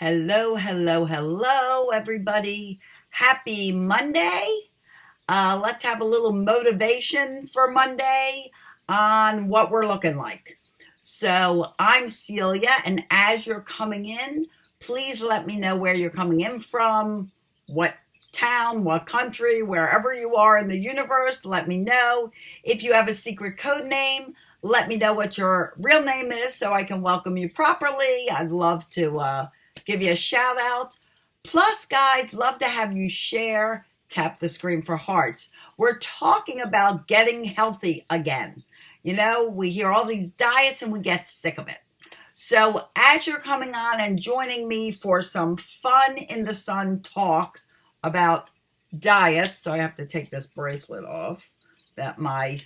Hello, hello, hello, everybody. Happy Monday. Let's have a little motivation for Monday on what we're looking like. So, I'm Celia, and as you're coming in, please let me know where you're coming in from, what town, what country, wherever you are in the universe. Let me know. If you have a secret code name, let me know what your real name is so I can welcome you properly. I'd love to give you a shout out. Plus, guys, love to have you share. Tap the screen for hearts. We're talking about getting healthy again. You know, we hear all these diets and we get sick of it. So, as you're coming on and joining me for some fun in the sun talk about diets, so I have to take this bracelet off that my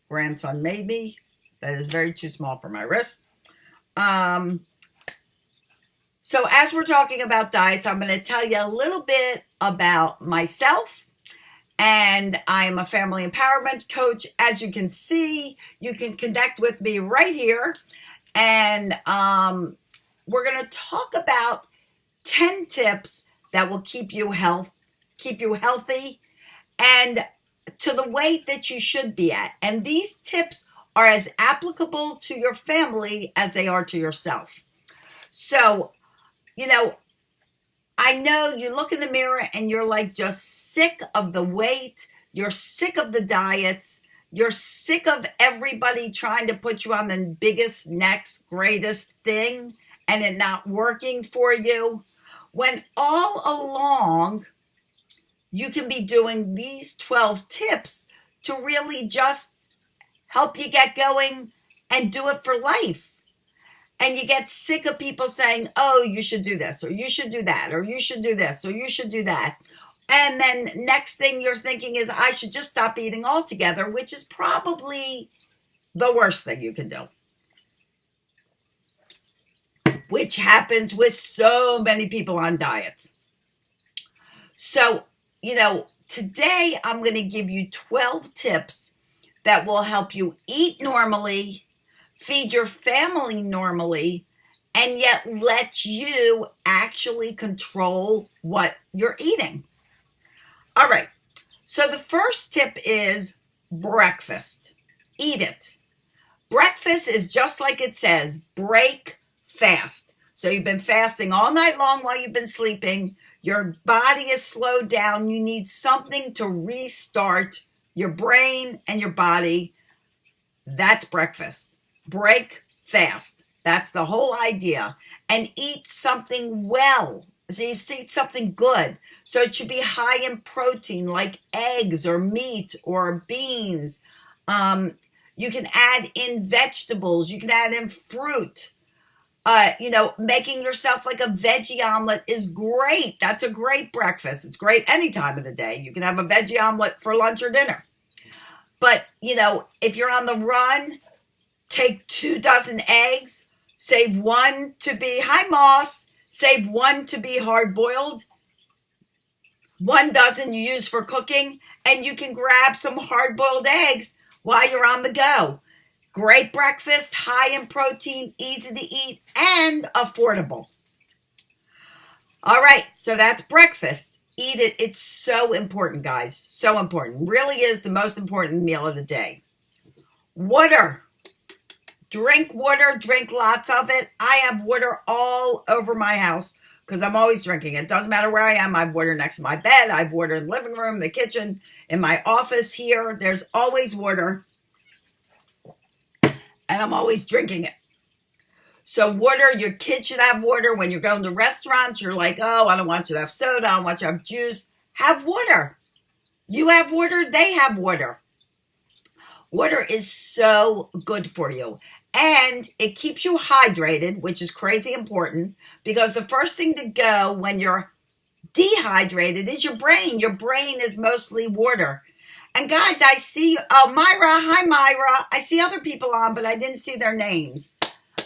grandson made me. That is very too small for my wrist. So as we're talking about diets, I'm going to tell you a little bit about myself. And I'm a family empowerment coach. As you can see, you can connect with me right here. And we're going to talk about 10 tips that will keep you healthy, and to the weight that you should be at. And these tips are as applicable to your family as they are to yourself. So, you know, I know you look in the mirror and you're like just sick of the weight. You're sick of the diets. You're sick of everybody trying to put you on the biggest, next, greatest thing and it not working for you. When all along, you can be doing these 12 tips to really just help you get going and do it for life. And you get sick of people saying, oh, you should do this, or you should do that, or you should do this, or you should do that. And then next thing you're thinking is, I should just stop eating altogether, which is probably the worst thing you can do. Which happens with so many people on diets. So, today I'm going to give you 12 tips that will help you eat normally, feed your family normally, and yet let you actually control what you're eating. All right. So the first tip is breakfast. Eat it. Breakfast is just like it says, break fast. So you've been fasting all night long while you've been sleeping. Your body is slowed down. You need something to restart your brain and your body. That's breakfast. Break fast. That's the whole idea. And eat something well. So you eat something good. So it should be high in protein, like eggs or meat or beans. You can add in vegetables. You can add in fruit. Making yourself like a veggie omelet is great. That's a great breakfast. It's great any time of the day. You can have a veggie omelet for lunch or dinner. But, if you're on the run, take 2 dozen eggs, save one to be, hi Moss, save one to be hard boiled. 1 dozen you use for cooking, and you can grab some hard boiled eggs while you're on the go. Great breakfast, high in protein, easy to eat, and affordable. All right, so that's breakfast. Eat it. It's so important, guys. So important. Really is the most important meal of the day. Water. Drink water. Drink lots of it. I have water all over my house because I'm always drinking it. Doesn't matter where I am. I have water next to my bed. I have water in the living room, the kitchen, in my office here. There's always water. And I'm always drinking it. So water, your kids should have water. When you're going to restaurants, you're like, oh, I don't want you to have soda. I don't want you to have juice. Have water. You have water. They have water. Water is so good for you. And it keeps you hydrated, which is crazy important, because the first thing to go when you're dehydrated is your brain. Your brain is mostly water. And guys, I see, Myra, hi Myra. I see other people on, but I didn't see their names.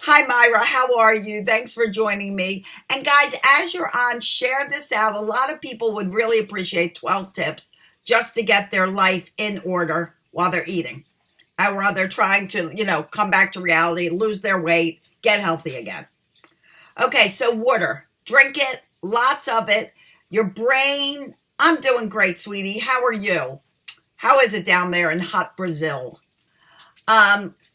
Hi Myra, how are you? Thanks for joining me. And guys, as you're on, share this out. A lot of people would really appreciate 12 tips just to get their life in order while they're eating. And while they're trying to, come back to reality, lose their weight, get healthy again. Okay, so water. Drink it, lots of it. Your brain, I'm doing great, sweetie. How are you? How is it down there in hot Brazil?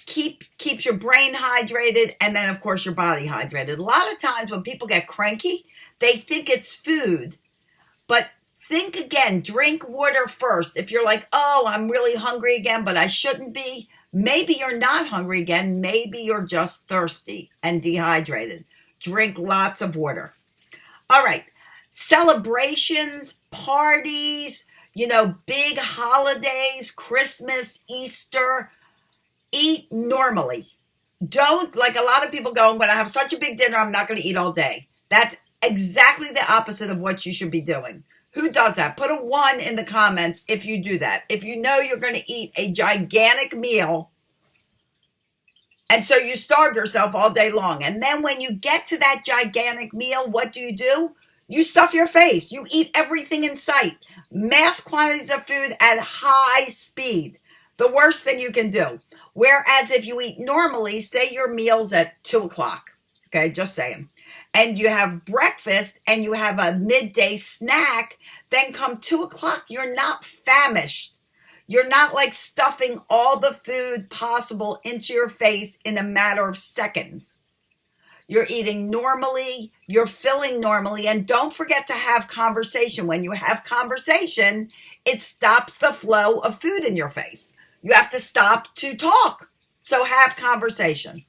Keeps your brain hydrated, and then of course your body hydrated. A lot of times when people get cranky, they think it's food, but think again. Drink water first. If you're like, oh, I'm really hungry again, but I shouldn't be, maybe you're not hungry again. Maybe you're just thirsty and dehydrated. Drink lots of water. All right. Celebrations, parties, big holidays, Christmas, Easter. Eat normally. Don't, like a lot of people go, I'm going to have such a big dinner, I'm not going to eat all day. That's exactly the opposite of what you should be doing. Who does that? Put a 1 in the comments if you do that. If you know you're going to eat a gigantic meal, and so you starve yourself all day long. And then when you get to that gigantic meal, what do? You stuff your face. You eat everything in sight. Mass quantities of food at high speed. The worst thing you can do. Whereas if you eat normally, say your meal's at 2 o'clock. Okay, just saying. And you have breakfast and you have a midday snack, then come 2 o'clock, you're not famished. You're not like stuffing all the food possible into your face in a matter of seconds. You're eating normally, you're filling normally, and don't forget to have conversation. When you have conversation, it stops the flow of food in your face. You have to stop to talk. So have conversation.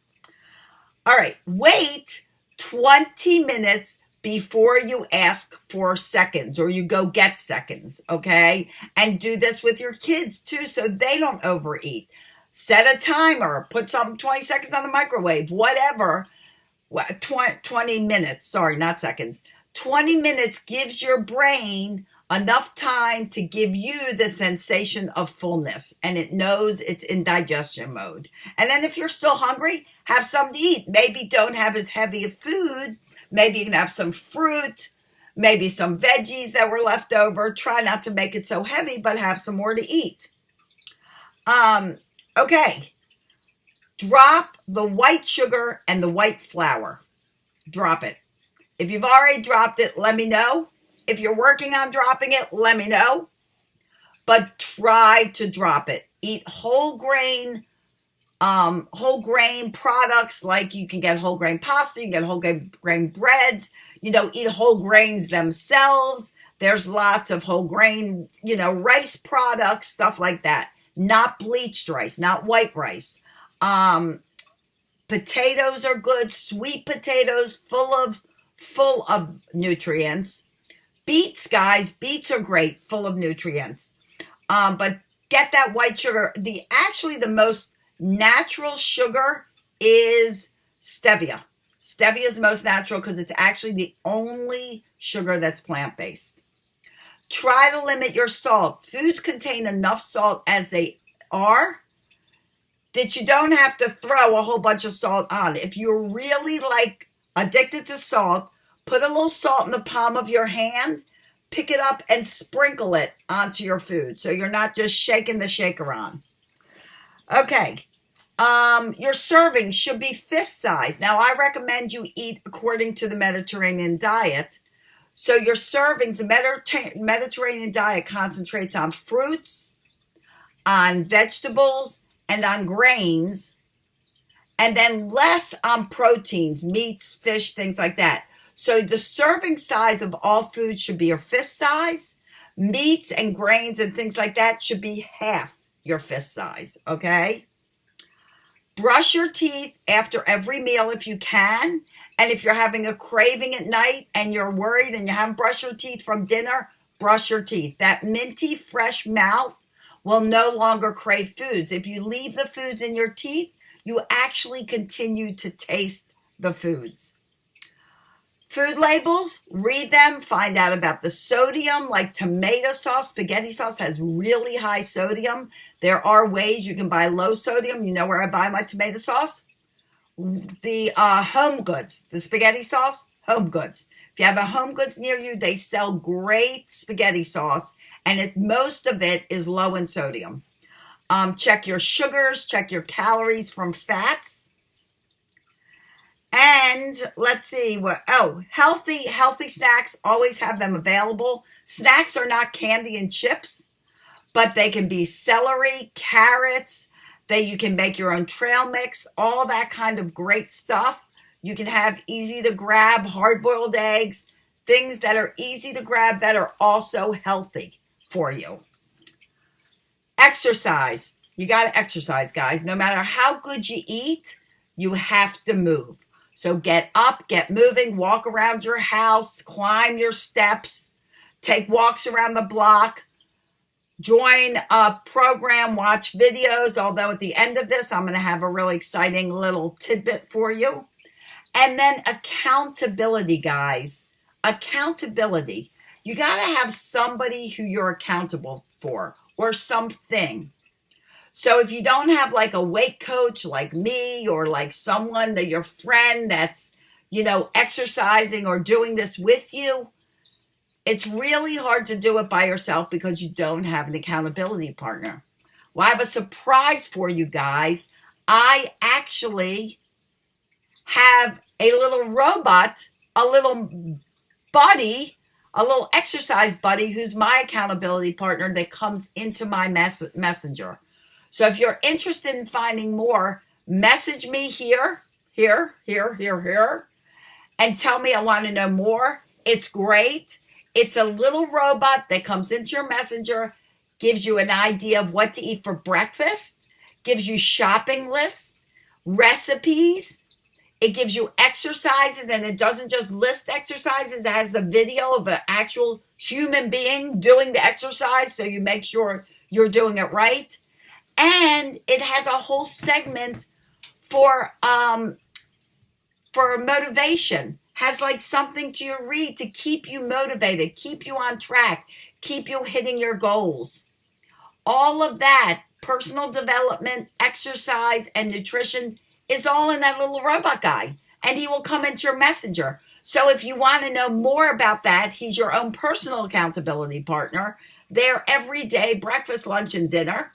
All right, wait 20 minutes before you ask for seconds or you go get seconds, okay? And do this with your kids too so they don't overeat. Set a timer, put some 20 seconds on the microwave, whatever. 20 minutes, sorry, not seconds. 20 minutes gives your brain enough time to give you the sensation of fullness, and it knows it's in digestion mode. And then if you're still hungry, have something to eat. Maybe don't have as heavy of food. Maybe you can have some fruit, maybe some veggies that were left over. Try not to make it so heavy, but have some more to eat. Okay. Drop the white sugar and the white flour. Drop it. If you've already dropped it, let me know. If you're working on dropping it, let me know. But try to drop it. Eat whole grain products, like you can get whole grain pasta, you can get whole grain breads, eat whole grains themselves. There's lots of whole grain, rice products, stuff like that. Not bleached rice, not white rice. Potatoes are good. Sweet potatoes, full of nutrients. Beets, guys, beets are great, full of nutrients. But get that white sugar. The most natural sugar is stevia. Stevia is the most natural because it's actually the only sugar that's plant-based. Try to limit your salt. Foods contain enough salt as they are that you don't have to throw a whole bunch of salt on. If you're really addicted to salt, put a little salt in the palm of your hand, pick it up and sprinkle it onto your food so you're not just shaking the shaker on. Okay. Your serving should be fist size. Now, I recommend you eat according to the Mediterranean diet. So your servings, the Mediterranean diet concentrates on fruits, on vegetables, and on grains, and then less on proteins, meats, fish, things like that. So the serving size of all food should be your fist size. Meats and grains and things like that should be half your fist size, okay? Brush your teeth after every meal if you can. And if you're having a craving at night and you're worried and you haven't brushed your teeth from dinner, brush your teeth. That minty, fresh mouth will no longer crave foods. If you leave the foods in your teeth, you actually continue to taste the foods. Food labels, read them, find out about the sodium, like tomato sauce, spaghetti sauce has really high sodium. There are ways you can buy low sodium. You know where I buy my tomato sauce? The Home Goods, the spaghetti sauce, Home Goods. If you have a Home Goods near you, they sell great spaghetti sauce, and most of it is low in sodium. Check your sugars, check your calories from fats. And And let's see what, oh, healthy snacks, always have them available. Snacks are not candy and chips, but they can be celery, carrots, you can make your own trail mix, all that kind of great stuff. You can have easy to grab hard-boiled eggs, things that are easy to grab that are also healthy for you. Exercise. You got to exercise, guys. No matter how good you eat, you have to move. So get up, get moving, walk around your house, climb your steps, take walks around the block, join a program, watch videos. Although at the end of this, I'm going to have a really exciting little tidbit for you. And then accountability, guys. Accountability. You got to have somebody who you're accountable for or something. So if you don't have like a weight coach like me or like someone that your friend that's, exercising or doing this with you, it's really hard to do it by yourself because you don't have an accountability partner. Well, I have a surprise for you guys. I actually have a little robot, a little buddy, a little exercise buddy who's my accountability partner that comes into my messenger. So if you're interested in finding more, message me here, and tell me I want to know more. It's great. It's a little robot that comes into your messenger, gives you an idea of what to eat for breakfast, gives you shopping lists, recipes. It gives you exercises, and it doesn't just list exercises. It has a video of an actual human being doing the exercise, so you make sure you're doing it right. And it has a whole segment for motivation. Has like something to read to keep you motivated, keep you on track, keep you hitting your goals. All of that, personal development, exercise, and nutrition is all in that little robot guy. And he will come into your messenger. So if you want to know more about that, he's your own personal accountability partner. There every day, breakfast, lunch, and dinner.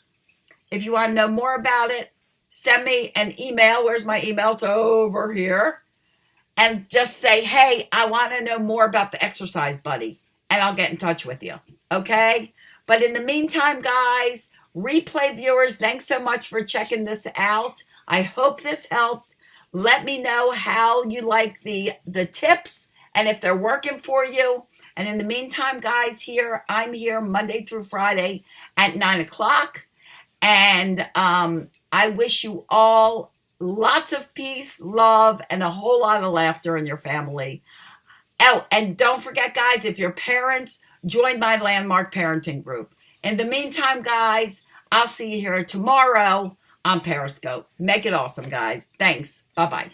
If you want to know more about it, send me an email. Where's my email? It's over here. And just say, hey, I want to know more about the exercise buddy. And I'll get in touch with you. Okay? But in the meantime, guys, replay viewers, thanks so much for checking this out. I hope this helped. Let me know how you like the tips and if they're working for you. And in the meantime, guys, I'm here Monday through Friday at 9 o'clock. And I wish you all lots of peace, love, and a whole lot of laughter in your family. Oh, and don't forget, guys, if you're parents, join my Landmark Parenting Group. In the meantime, guys, I'll see you here tomorrow on Periscope. Make it awesome, guys. Thanks. Bye-bye.